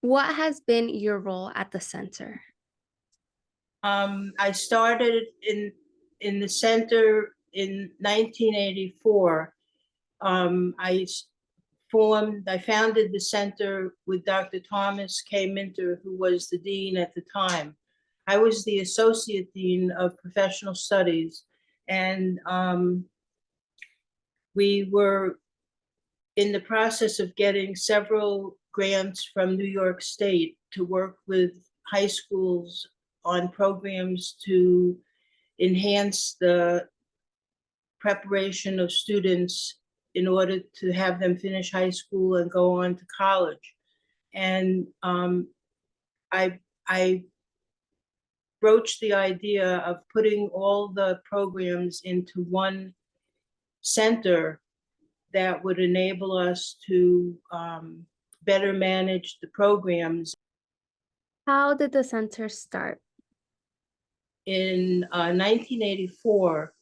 What has been your role at the center? I started in the center in 1984. I founded the center with Dr. Thomas K. Minter, who was the dean at the time. I was the associate dean of professional studies, and we were in the process of getting several grants from New York State to work with high schools on programs to enhance the preparation of students in order to have them finish high school and go on to college. And I broached the idea of putting all the programs into one center that would enable us to better manage the programs. How did the center start? In 1984,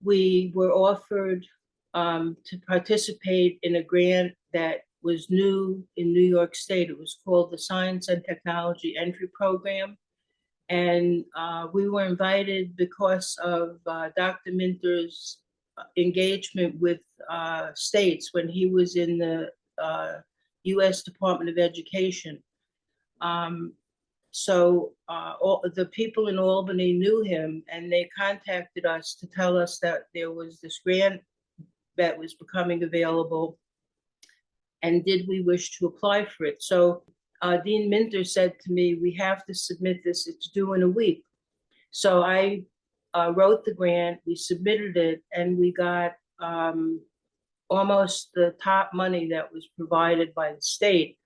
we were offered to participate in a grant that was new in New York State. It was called the Science and Technology Entry Program. And we were invited because of Dr. Minter's engagement with states when he was in the US Department of Education. So all the people in Albany knew him, and they contacted us to tell us that there was this grant that was becoming available, and did we wish to apply for it. So Dean Minter said to me, we have to submit this, it's due in a week. So I wrote the grant, we submitted it, and we got almost the top money that was provided by the state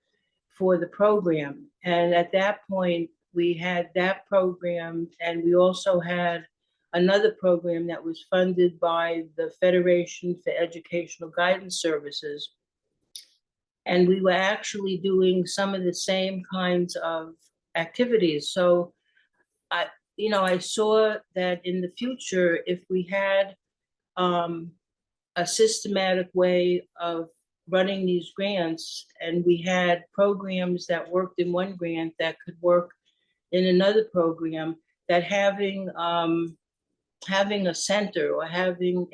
for the program. And at that point, we had that program, and we also had another program that was funded by the Federation for Educational Guidance Services. And we were actually doing some of the same kinds of activities. So I saw that in the future, if we had a systematic way of running these grants, and we had programs that worked in one grant that could work in another program, that having a center or having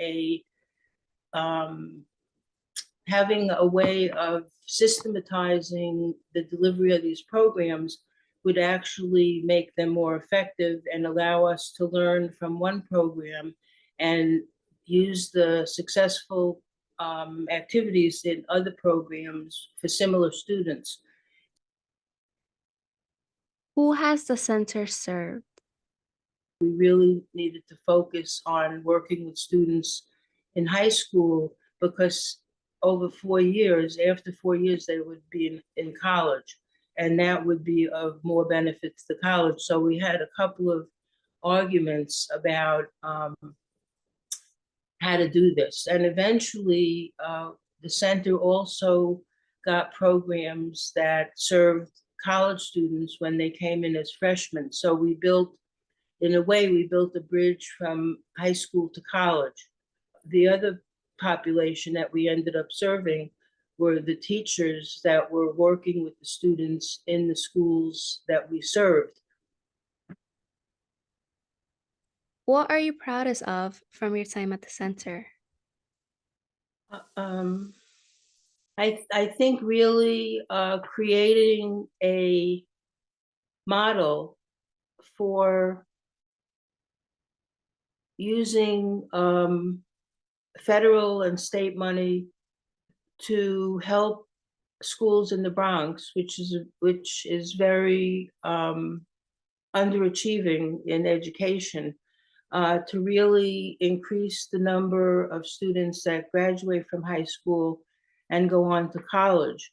a way of systematizing the delivery of these programs would actually make them more effective and allow us to learn from one program and use the successful activities in other programs for similar students. Who has the center served? We really needed to focus on working with students in high school, because over 4 years, after 4 years, they would be in college, and that would be of more benefit to the college. So we had a couple of arguments about how to do this. And eventually, the center also got programs that served college students when they came in as freshmen. So we built a bridge from high school to college. The other population that we ended up serving were the teachers that were working with the students in the schools that we served. What are you proudest of from your time at the center? I think really creating a model for using federal and state money to help schools in the Bronx, which is very underachieving in education, to really increase the number of students that graduate from high school and go on to college.